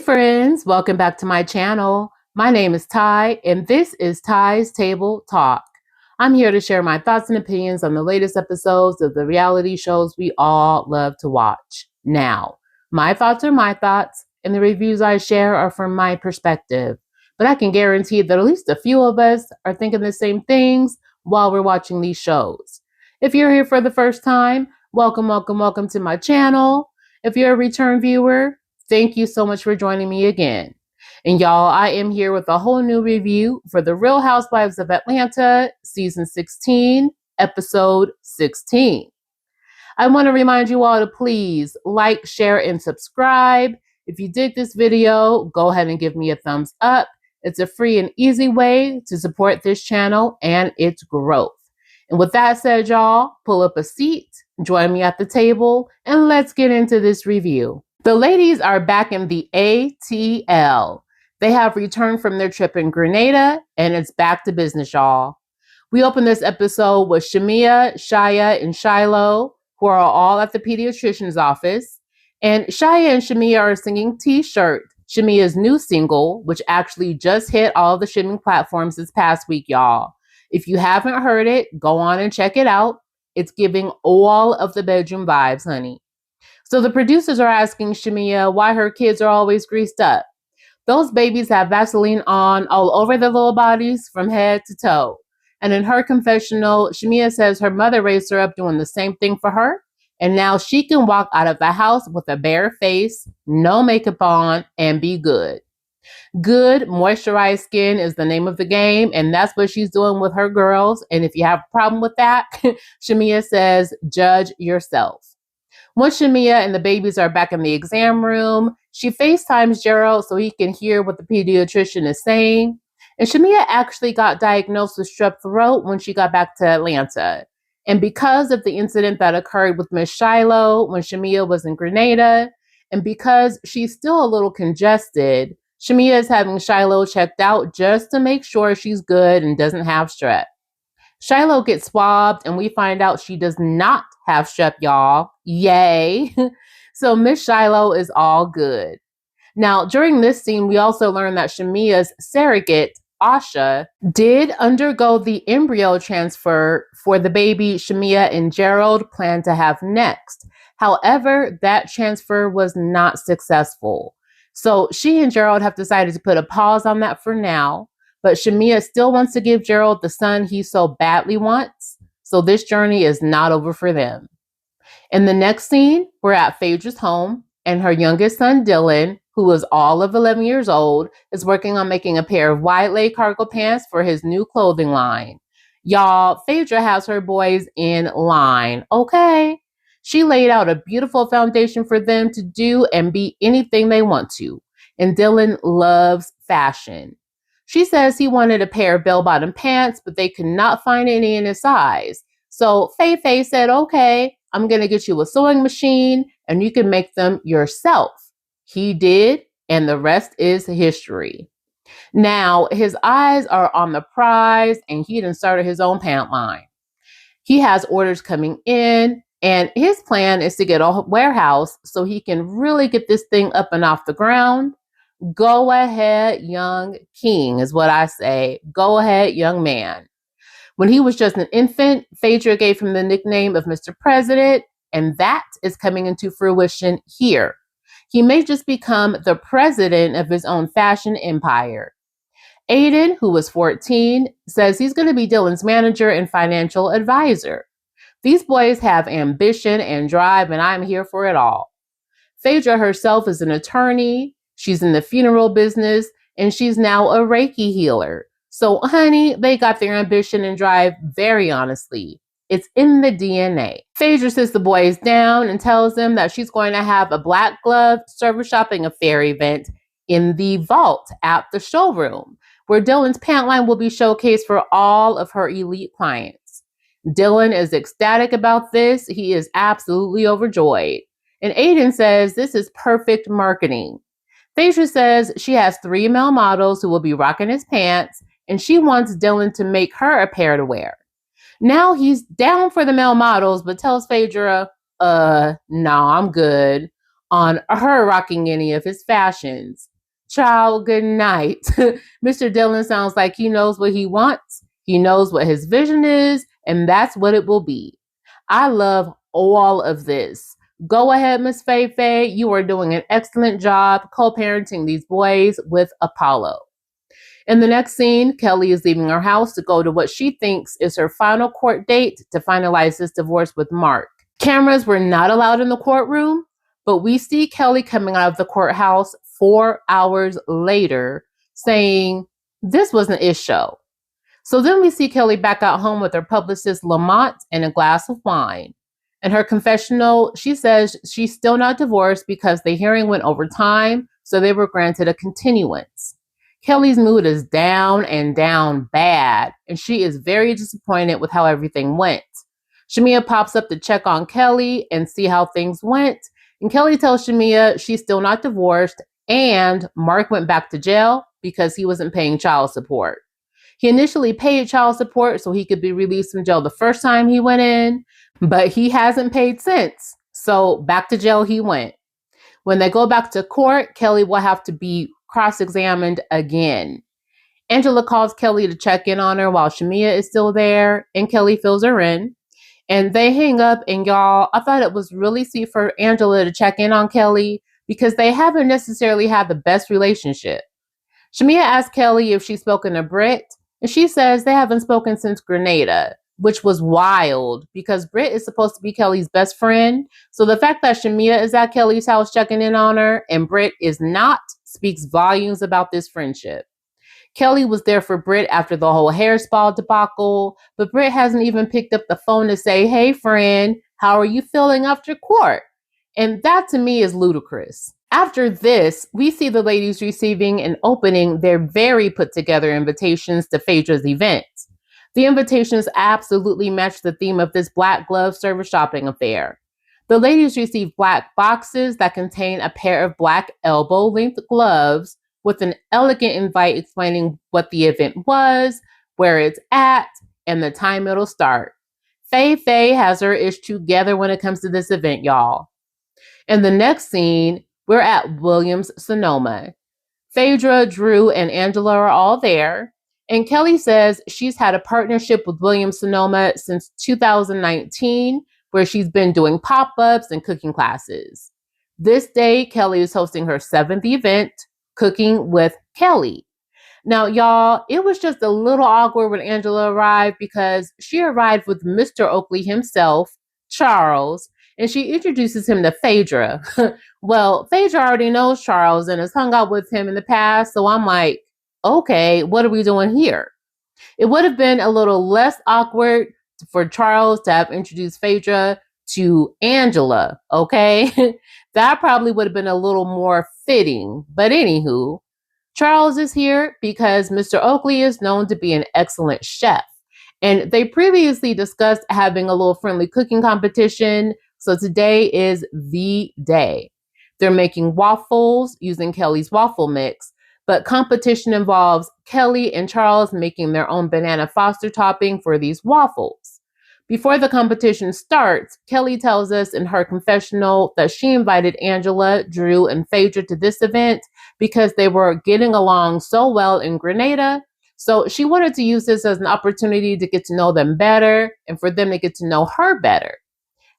friends, welcome back to my channel. My name is Ty and this is Ty's Table Talk. I'm here to share my thoughts and opinions on the latest episodes of the reality shows we all love to watch. Now, my thoughts are my thoughts and the reviews I share are from my perspective. But I can guarantee that at least a few of us are thinking the same things while we're watching these shows. If you're here for the first time, welcome to my channel. If you're a return viewer, thank you so much for joining me again. And y'all, I am here with a whole new review for the Real Housewives of Atlanta, Season 16, Episode 16. I want to remind you all to please like, share, and subscribe. If you dig this video, go ahead and give me a thumbs up. It's a free and easy way to support this channel and its growth. And with that said, y'all, pull up a seat, join me at the table, and let's get into this review. The ladies are back in the ATL. They have returned from their trip in Grenada, and it's back to business, y'all. We open this episode with Shamia, Shia, and Shiloh, who are all at the pediatrician's office. And Shia and Shamia are singing T-Shirt, Shamia's new single, which actually just hit all the streaming platforms this past week, y'all. If you haven't heard it, go on and check it out. It's giving all of the bedroom vibes, honey. So the producers are asking Shamia why her kids are always greased up. Those babies have Vaseline on all over their little bodies from head to toe. And in her confessional, Shamia says her mother raised her up doing the same thing for her. And now she can walk out of the house with a bare face, no makeup on, and be good. Good moisturized skin is the name of the game, and that's what she's doing with her girls. And if you have a problem with that, Shamia says, judge yourself. Once Shamia and the babies are back in the exam room, she FaceTimes Gerald so he can hear what the pediatrician is saying. And Shamia actually got diagnosed with strep throat when she got back to Atlanta. And because of the incident that occurred with Miss Shiloh when Shamia was in Grenada, and because she's still a little congested, Shamia is having Shiloh checked out just to make sure she's good and doesn't have strep. Shiloh gets swabbed and we find out she does not have strep, y'all. Yay. So Miss Shiloh is all good. Now, during this scene, we also learn that Shamia's surrogate, Asha, did undergo the embryo transfer for the baby Shamia and Gerald plan to have next. However, that transfer was not successful. So she and Gerald have decided to put a pause on that for now. But Shamia still wants to give Gerald the son he so badly wants. So this journey is not over for them. In the next scene, we're at Phaedra's home, and her youngest son, Dylan, who is all of 11 years old, is working on making a pair of wide leg cargo pants for his new clothing line. Y'all, Phaedra has her boys in line, okay? She laid out a beautiful foundation for them to do and be anything they want to. And Dylan loves fashion. She says he wanted a pair of bell-bottom pants, but they could not find any in his size. So Faye said, okay, I'm going to get you a sewing machine and you can make them yourself. He did, and the rest is history. Now, his eyes are on the prize and he done started his own pant line. He has orders coming in and his plan is to get a warehouse so he can really get this thing up and off the ground. Go ahead, young king, is what I say. Go ahead, young man. When he was just an infant, Phaedra gave him the nickname of Mr. President, and that is coming into fruition here. He may just become the president of his own fashion empire. Aiden, who was 14, says he's going to be Dylan's manager and financial advisor. These boys have ambition and drive, and I'm here for it all. Phaedra herself is an attorney. She's in the funeral business, and she's now a Reiki healer. So, honey, they got their ambition and drive very honestly. It's in the DNA. Phaedra sits the boys down and tells them that she's going to have a black glove service shopping affair event in the vault at the showroom, where Dylan's pant line will be showcased for all of her elite clients. Dylan is ecstatic about this. He is absolutely overjoyed. And Aiden says this is perfect marketing. Phaedra says she has 3 male models who will be rocking his pants, and she wants Dylan to make her a pair to wear. Now he's down for the male models, but tells Phaedra, no, I'm good on her rocking any of his fashions. Child, good night. Mr. Dillon sounds like he knows what he wants. He knows what his vision is, and that's what it will be. I love all of this. Go ahead, Miss Fei. You are doing an excellent job co-parenting these boys with Apollo. In the next scene, Kelly is leaving her house to go to what she thinks is her final court date to finalize this divorce with Mark. Cameras were not allowed in the courtroom, but we see Kelly coming out of the courthouse 4 hours later saying, "This was an ish show." So then we see Kelly back at home with her publicist Lamont and a glass of wine. In her confessional, she says she's still not divorced because the hearing went over time, so they were granted a continuance. Kelly's mood is down and down bad, and she is very disappointed with how everything went. Shamia pops up to check on Kelly and see how things went, and Kelly tells Shamia she's still not divorced, and Mark went back to jail because he wasn't paying child support. He initially paid child support so he could be released from jail the first time he went in, but he hasn't paid since. So back to jail he went. When they go back to court, Kelly will have to be cross-examined again. Angela calls Kelly to check in on her while Shamia is still there, and Kelly fills her in. And they hang up, and y'all, I thought it was really sweet for Angela to check in on Kelly because they haven't necessarily had the best relationship. Shamia asks Kelly if she's spoken to Britt, and she says they haven't spoken since Grenada, which was wild because Britt is supposed to be Kelly's best friend. So the fact that Shamia is at Kelly's house checking in on her and Britt is not speaks volumes about this friendship. Kelly was there for Britt after the whole hair spa debacle, but Britt hasn't even picked up the phone to say, "Hey friend, how are you feeling after court?" And that to me is ludicrous. After this, we see the ladies receiving and opening their very put together invitations to Phaedra's event. The invitations absolutely match the theme of this black glove service shopping affair. The ladies receive black boxes that contain a pair of black elbow-length gloves with an elegant invite explaining what the event was, where it's at, and the time it'll start. Faye has her ish together when it comes to this event, y'all. In the next scene, we're at Williams-Sonoma. Phaedra, Drew, and Angela are all there, and Kelly says she's had a partnership with Williams-Sonoma since 2019, where she's been doing pop-ups and cooking classes. This day, Kelly is hosting her 7th event, Cooking with Kelly. Now, y'all, it was just a little awkward when Angela arrived because she arrived with Mr. Oakley himself, Charles, and she introduces him to Phaedra. Well, Phaedra already knows Charles and has hung out with him in the past, so I'm like, okay, what are we doing here? It would have been a little less awkward for Charles to have introduced Phaedra to Angela, okay? That probably would have been a little more fitting. But anywho, Charles is here because Mr. Oakley is known to be an excellent chef. And they previously discussed having a little friendly cooking competition. So today is the day. They're making waffles using Kelly's waffle mix. But competition involves Kelly and Charles making their own banana foster topping for these waffles. Before the competition starts, Kelly tells us in her confessional that she invited Angela, Drew, and Phaedra to this event because they were getting along so well in Grenada. So she wanted to use this as an opportunity to get to know them better and for them to get to know her better.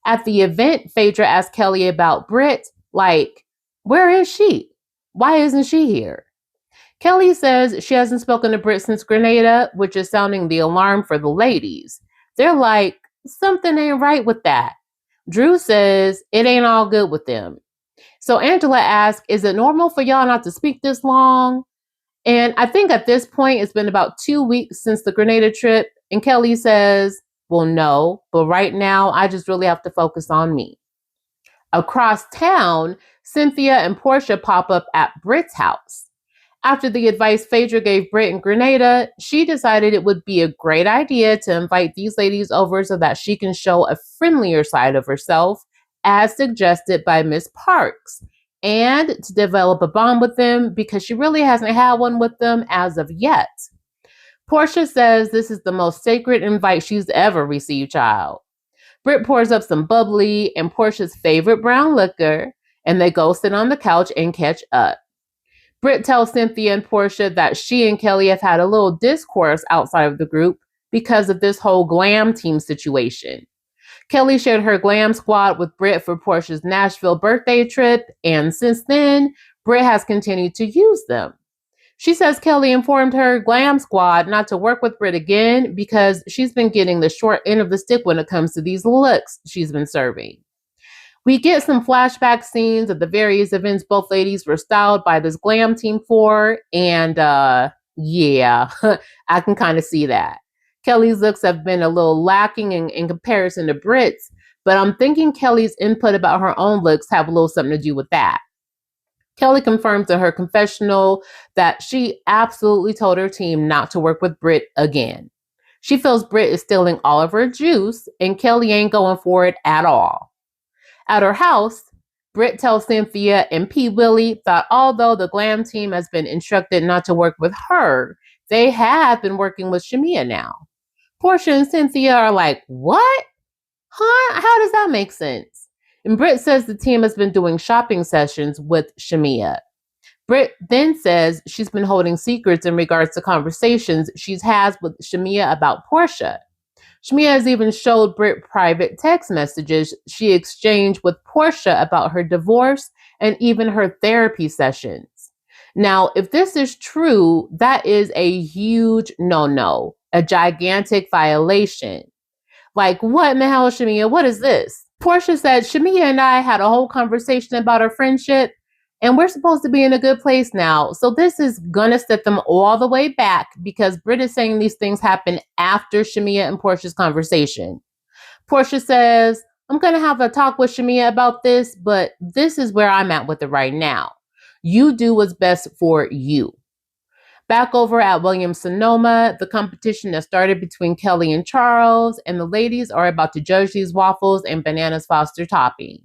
At the event, Phaedra asked Kelly about Britt, like, where is she? Why isn't she here? Kelly says she hasn't spoken to Britt since Grenada, which is sounding the alarm for the ladies. They're like, something ain't right with that. Drew says it ain't all good with them. So Angela asks, is it normal for y'all not to speak this long? And I think at this point, it's been about 2 weeks since the Grenada trip. And Kelly says, well, no, but right now I just really have to focus on me. Across town, Cynthia and Portia pop up at Britt's house. After the advice Phaedra gave Britt in Grenada, she decided it would be a great idea to invite these ladies over so that she can show a friendlier side of herself, as suggested by Miss Parks, and to develop a bond with them because she really hasn't had one with them as of yet. Portia says this is the most sacred invite she's ever received, child. Britt pours up some bubbly and Portia's favorite brown liquor, and they go sit on the couch and catch up. Britt tells Cynthia and Portia that she and Kelly have had a little discourse outside of the group because of this whole glam team situation. Kelly shared her glam squad with Britt for Portia's Nashville birthday trip, and since then, Britt has continued to use them. She says Kelly informed her glam squad not to work with Britt again because she's been getting the short end of the stick when it comes to these looks she's been serving. We get some flashback scenes of the various events both ladies were styled by this glam team for, and yeah, I can kind of see that. Kelly's looks have been a little lacking in comparison to Britt's, but I'm thinking Kelly's input about her own looks have a little something to do with that. Kelly confirms in her confessional that she absolutely told her team not to work with Britt again. She feels Britt is stealing all of her juice, and Kelly ain't going for it at all. At her house, Britt tells Cynthia and P. Willie that although the glam team has been instructed not to work with her, they have been working with Shamia now. Portia and Cynthia are like, what? Huh? How does that make sense? And Britt says the team has been doing shopping sessions with Shamia. Britt then says she's been holding secrets in regards to conversations she's had with Shamia about Portia. Shamia has even showed Britt private text messages she exchanged with Portia about her divorce and even her therapy sessions. Now, if this is true, that is a huge no-no, a gigantic violation. Like, what in the hell, Shamia? What is this? Portia said, Shamia and I had a whole conversation about our friendship, and we're supposed to be in a good place now. So this is gonna set them all the way back because Britt is saying these things happen after Shamia and Portia's conversation. Portia says, I'm gonna have a talk with Shamia about this, but this is where I'm at with it right now. You do what's best for you. Back over at Williams-Sonoma, the competition that started between Kelly and Charles, and the ladies are about to judge these waffles and bananas Foster topping.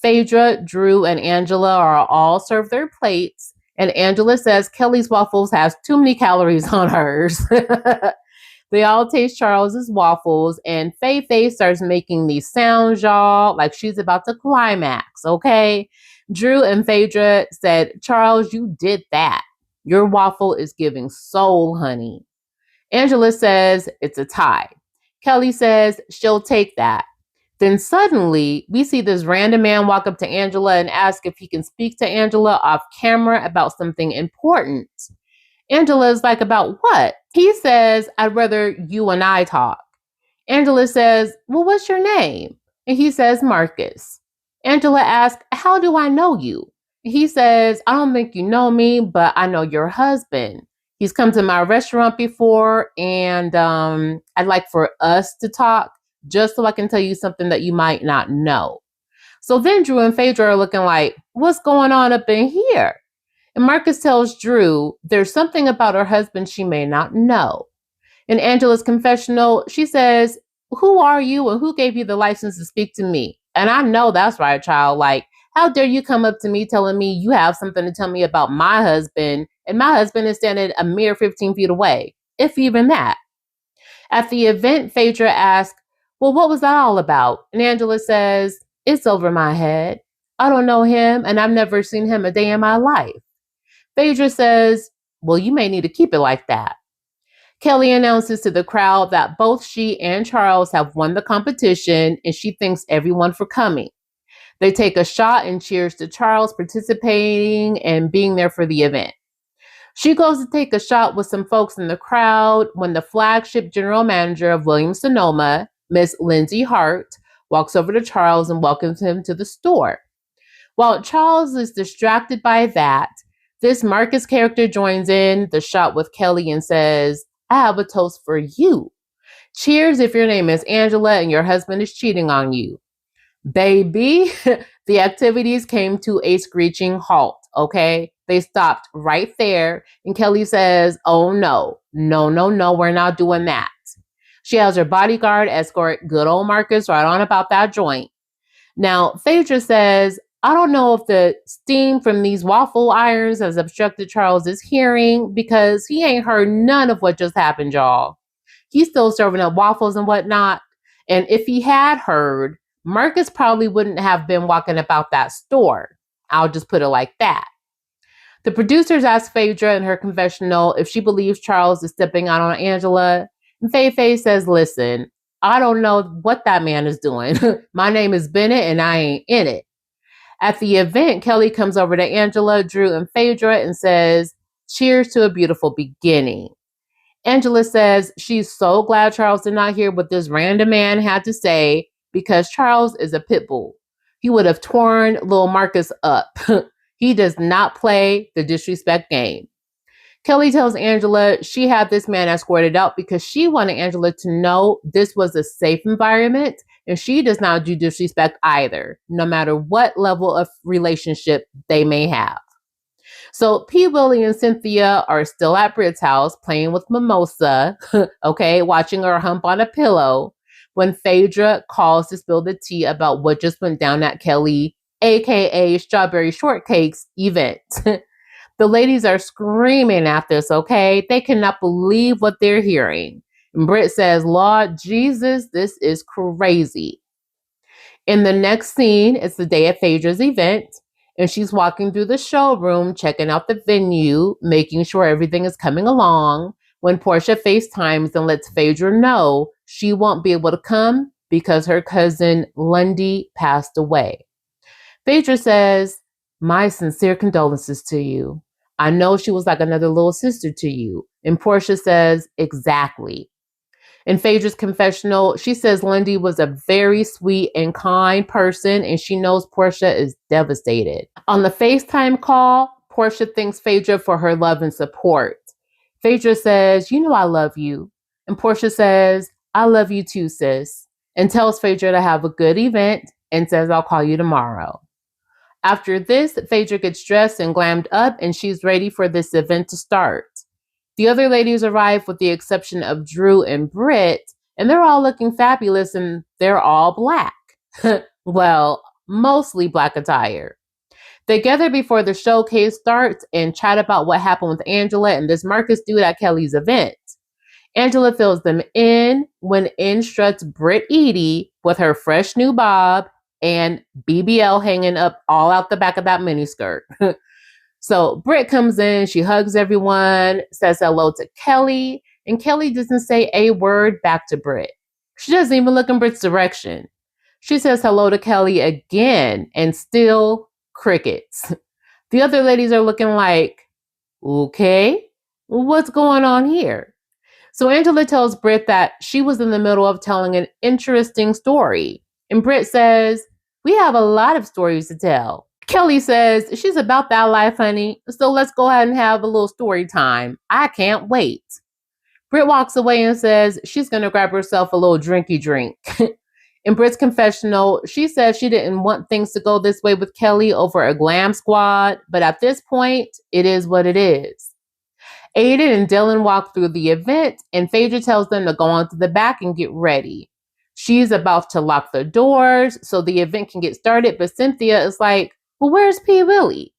Phaedra, Drew, and Angela are all served their plates, and Angela says Kelly's waffles has too many calories on hers. They all taste Charles's waffles, and Faye starts making these sounds, y'all, like she's about to climax, okay? Drew and Phaedra said, Charles, you did that. Your waffle is giving soul, honey. Angela says it's a tie. Kelly says she'll take that. Then suddenly, we see this random man walk up to Angela and ask if he can speak to Angela off camera about something important. Angela is like, about what? He says, I'd rather you and I talk. Angela says, well, what's your name? And he says, Marcus. Angela asks, how do I know you? He says, I don't think you know me, but I know your husband. He's come to my restaurant before, and I'd like for us to talk just so I can tell you something that you might not know. So then Drew and Phaedra are looking like, what's going on up in here? And Marcus tells Drew there's something about her husband she may not know. In Angela's confessional, she says, who are you and who gave you the license to speak to me? And I know that's right, child. Like, how dare you come up to me telling me you have something to tell me about my husband, and my husband is standing a mere 15 feet away, if even that. At the event, Phaedra asked, well, what was that all about? And Angela says, it's over my head. I don't know him, and I've never seen him a day in my life. Phaedra says, well, you may need to keep it like that. Kelly announces to the crowd that both she and Charles have won the competition, and she thanks everyone for coming. They take a shot and cheers to Charles participating and being there for the event. She goes to take a shot with some folks in the crowd when the flagship general manager of Williams-Sonoma, Miss Lindsay Hart, walks over to Charles and welcomes him to the store. While Charles is distracted by that, this Marcus character joins in the shot with Kelly and says, I have a toast for you. Cheers if your name is Angela and your husband is cheating on you. Baby, the activities came to a screeching halt, okay? They stopped right there, and Kelly says, oh no, we're not doing that. She has her bodyguard escort good old Marcus right on about that joint. Now, Phaedra says, I don't know if the steam from these waffle irons has obstructed Charles's hearing because he ain't heard none of what just happened, y'all. He's still serving up waffles and whatnot, and if he had heard, Marcus probably wouldn't have been walking about that store. I'll just put it like that. The producers ask Phaedra in her confessional if she believes Charles is stepping out on Angela. And Faye says, listen, I don't know what that man is doing. My name is Bennett and I ain't in it. At the event, Kelly comes over to Angela, Drew, and Phaedra and says, cheers to a beautiful beginning. Angela says she's so glad Charles did not hear what this random man had to say because Charles is a pit bull. He would have torn little Marcus up. He does not play the disrespect game. Kelly tells Angela she had this man escorted out because she wanted Angela to know this was a safe environment and she does not do disrespect either, no matter what level of relationship they may have. So P. Willie and Cynthia are still at Britt's house playing with Mimosa, okay, watching her hump on a pillow, when Phaedra calls to spill the tea about what just went down at Kelly, aka Strawberry Shortcake's event. The ladies are screaming at this, okay? They cannot believe what they're hearing. And Britt says, Lord Jesus, this is crazy. In the next scene, it's the day of Phaedra's event, and she's walking through the showroom, checking out the venue, making sure everything is coming along, when Portia FaceTimes and lets Phaedra know she won't be able to come because her cousin Lundy passed away. Phaedra says, my sincere condolences to you. I know she was like another little sister to you. And Portia says, exactly. In Phaedra's confessional, she says Lundy was a very sweet and kind person, and she knows Portia is devastated. On the FaceTime call, Portia thanks Phaedra for her love and support. Phaedra says, you know I love you. And Portia says, I love you too, sis. And tells Phaedra to have a good event and says, I'll call you tomorrow. After this, Phaedra gets dressed and glammed up, and she's ready for this event to start. The other ladies arrive with the exception of Drew and Britt, and they're all looking fabulous, and they're all black. Well, mostly black attire. They gather before the showcase starts and chat about what happened with Angela and this Marcus dude at Kelly's event. Angela fills them in when in struts Britt Edie with her fresh new bob and BBL hanging up all out the back of that miniskirt. So Britt comes in, she hugs everyone, says hello to Kelly, and Kelly doesn't say a word back to Britt. She doesn't even look in Britt's direction. She says hello to Kelly again, and still crickets. The other ladies are looking like, okay, what's going on here? So Angela tells Britt that she was in the middle of telling an interesting story. And Britt says, we have a lot of stories to tell. Kelly says, she's about that life, honey. So let's go ahead and have a little story time. I can't wait. Britt walks away and says she's going to grab herself a little drinky drink. In Britt's confessional, she says she didn't want things to go this way with Kelly over a glam squad, but at this point, it is what it is. Aiden and Dylan walk through the event, and Phaedra tells them to go on to the back and get ready. She's about to lock the doors so the event can get started, but Cynthia is like, well, where's P. Willie?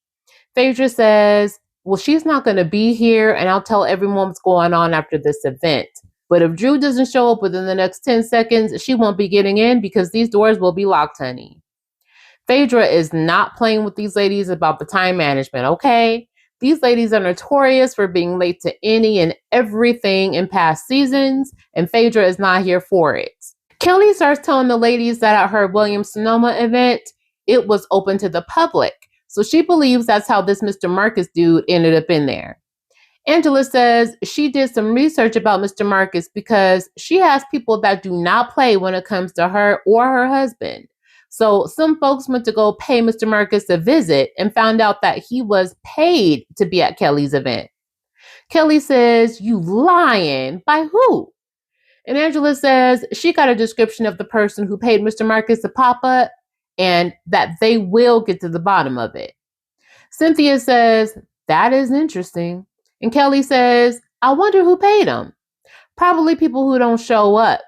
Phaedra says, well, she's not going to be here, and I'll tell everyone what's going on after this event. But if Drew doesn't show up within the next 10 seconds, she won't be getting in because these doors will be locked, honey. Phaedra is not playing with these ladies about the time management, okay? These ladies are notorious for being late to any and everything in past seasons, and Phaedra is not here for it. Kelly starts telling the ladies that at her Williams-Sonoma event, it was open to the public. So she believes that's how this Mr. Marcus dude ended up in there. Angela says she did some research about Mr. Marcus because she has people that do not play when it comes to her or her husband. So some folks went to go pay Mr. Marcus a visit and found out that he was paid to be at Kelly's event. Kelly says, you lying. By who? And Angela says she got a description of the person who paid Mr. Marcus to pop up and that they will get to the bottom of it. Cynthia says, that is interesting. And Kelly says, I wonder who paid him. Probably people who don't show up.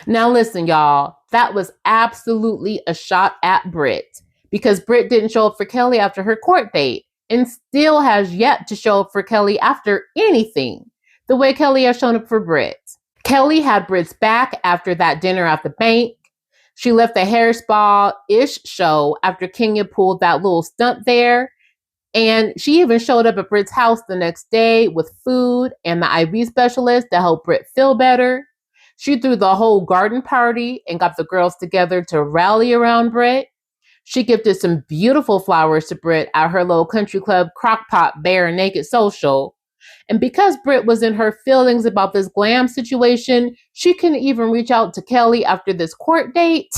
Now listen, y'all, that was absolutely a shot at Britt because Britt didn't show up for Kelly after her court date and still has yet to show up for Kelly after anything, the way Kelly has shown up for Britt. Kelly had Britt's back after that dinner at the bank. She left the hair spa-ish show after Kenya pulled that little stunt there. And she even showed up at Britt's house the next day with food and the IV specialist to help Britt feel better. She threw the whole garden party and got the girls together to rally around Britt. She gifted some beautiful flowers to Britt at her little country club crockpot bare naked social. And because Britt was in her feelings about this glam situation, she couldn't even reach out to Kelly after this court date.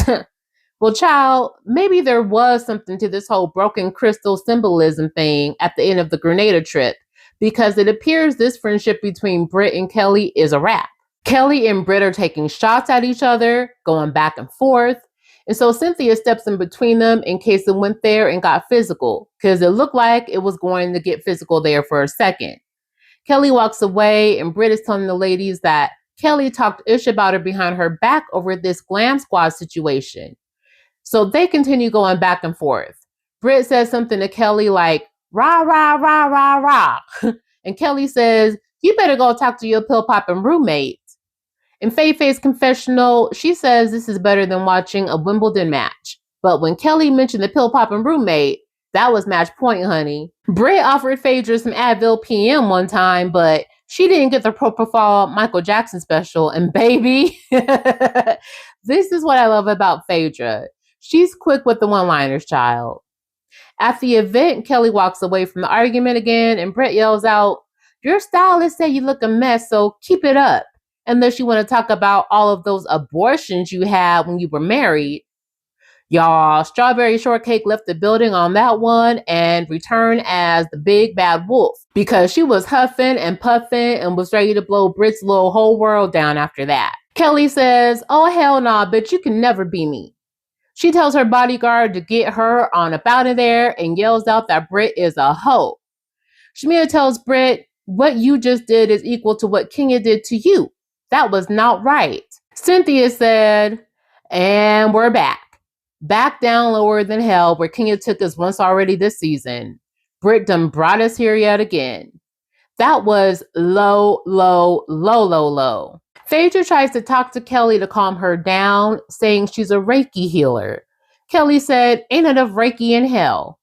Well, child, maybe there was something to this whole broken crystal symbolism thing at the end of the Grenada trip, because it appears this friendship between Britt and Kelly is a wrap. Kelly and Britt are taking shots at each other, going back and forth. And so Cynthia steps in between them in case it went there and got physical, because it looked like it was going to get physical there for a second. Kelly walks away, and Britt is telling the ladies that Kelly talked ish about her behind her back over this glam squad situation. So they continue going back and forth. Britt says something to Kelly like, rah, rah, rah, rah, rah. And Kelly says, you better go talk to your pill-popping roommate. In Faye Faye's confessional, she says this is better than watching a Wimbledon match. But when Kelly mentioned the pill-popping roommate, that was match point, honey. Britt offered Phaedra some Advil PM one time, but she didn't get the Propofol Michael Jackson special. And baby, this is what I love about Phaedra. She's quick with the one-liners, child. At the event, Kelly walks away from the argument again, and Britt yells out, your stylist said you look a mess, so keep it up. Unless you want to talk about all of those abortions you had when you were married. Y'all, Strawberry Shortcake left the building on that one and returned as the big bad wolf, because she was huffing and puffing and was ready to blow Britt's little whole world down after that. Kelly says, oh hell nah, bitch, you can never be me. She tells her bodyguard to get her on up out of there and yells out that Britt is a hoe. Shamia tells Britt, what you just did is equal to what Kenya did to you. That was not right. Cynthia said, and we're back. Back down lower than hell where Kenya took us once already this season. Britt done brought us here yet again. That was low, low, low, low, low. Phaedra tries to talk to Kelly to calm her down, saying she's a Reiki healer. Kelly said, ain't enough Reiki in hell.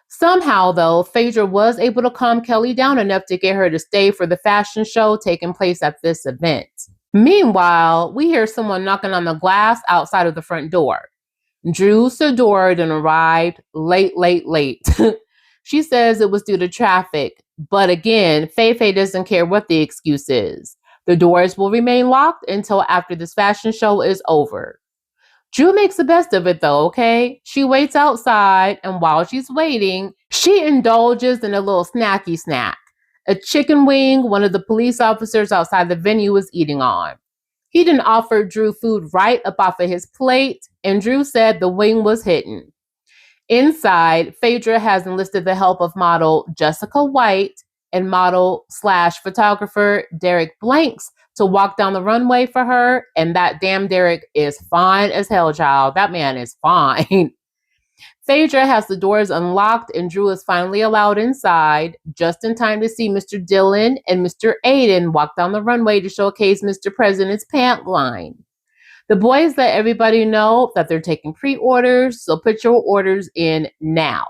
Somehow, though, Phaedra was able to calm Kelly down enough to get her to stay for the fashion show taking place at this event. Meanwhile, we hear someone knocking on the glass outside of the front door. Drew Sidora then arrived late. She says it was due to traffic, but again, Faye doesn't care what the excuse is. The doors will remain locked until after this fashion show is over. Drew makes the best of it though, okay? She waits outside, and while she's waiting, she indulges in a little snacky snack. A chicken wing one of the police officers outside the venue was eating on. He didn't offer Drew food right up off of his plate, and Drew said the wing was hidden. Inside, Phaedra has enlisted the help of model Jessica White and model/photographer Derek Blanks to walk down the runway for her, and that damn Derek is fine as hell, child. That man is fine. Phaedra has the doors unlocked, and Drew is finally allowed inside, just in time to see Mr. Dillon and Mr. Aiden walk down the runway to showcase Mr. President's pant line. The boys let everybody know that they're taking pre-orders, so put your orders in now.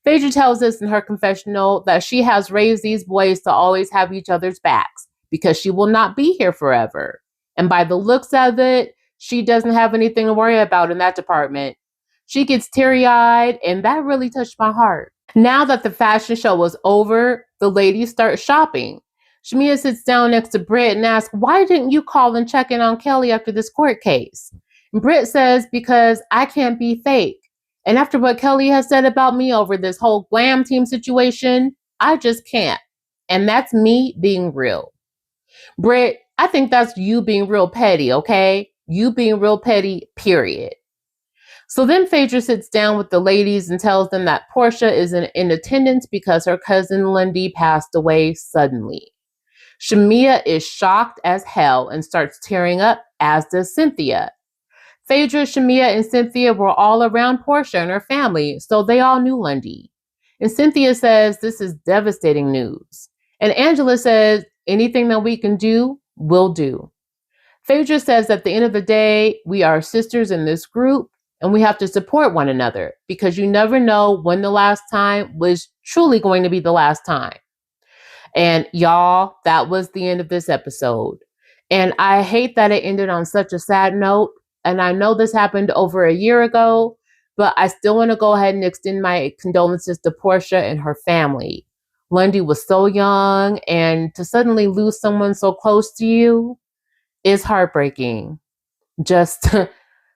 Phaedra tells us in her confessional that she has raised these boys to always have each other's backs because she will not be here forever. And by the looks of it, she doesn't have anything to worry about in that department. She gets teary-eyed, and that really touched my heart. Now that the fashion show was over, the ladies start shopping. Shamia sits down next to Britt and asks, why didn't you call and check in on Kelly after this court case? And Britt says, because I can't be fake. And after what Kelly has said about me over this whole glam team situation, I just can't. And that's me being real. Britt, I think that's you being real petty, okay? You being real petty, period. So then Phaedra sits down with the ladies and tells them that Portia is in attendance because her cousin Lindy passed away suddenly. Shamia is shocked as hell and starts tearing up, as does Cynthia. Phaedra, Shamia, and Cynthia were all around Portia and her family, so they all knew Lundy. And Cynthia says this is devastating news. And Angela says anything that we can do, we'll do. Phaedra says at the end of the day, we are sisters in this group, and we have to support one another because you never know when the last time was truly going to be the last time. And y'all, that was the end of this episode. And I hate that it ended on such a sad note. And I know this happened over a year ago, but I still want to go ahead and extend my condolences to Portia and her family. Lundy was so young, and to suddenly lose someone so close to you is heartbreaking. Just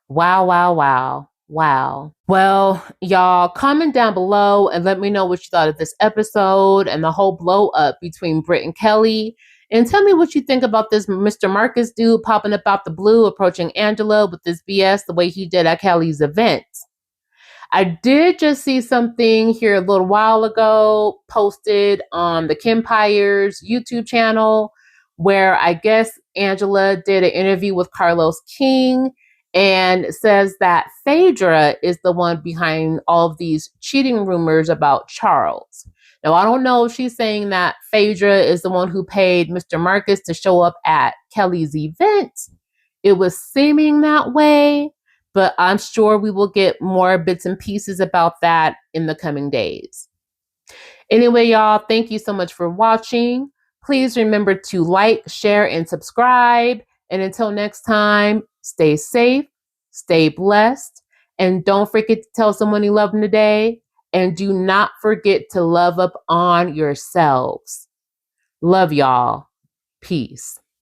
wow, wow, wow, wow. Well, y'all, comment down below and let me know what you thought of this episode and the whole blow up between Britt and Kelly. And tell me what you think about this Mr. Marcus dude popping up out the blue, approaching Angela with this BS the way he did at Kelly's event. I did just see something here a little while ago posted on the Kimpire's YouTube channel where I guess Angela did an interview with Carlos King and says that Phaedra is the one behind all of these cheating rumors about Charles. Now, I don't know if she's saying that Phaedra is the one who paid Mr. Marcus to show up at Kelly's event. It was seeming that way, but I'm sure we will get more bits and pieces about that in the coming days. Anyway, y'all, thank you so much for watching. Please remember to like, share, and subscribe. And until next time, stay safe, stay blessed, and don't forget to tell someone you love them today. And do not forget to love up on yourselves. Love y'all. Peace.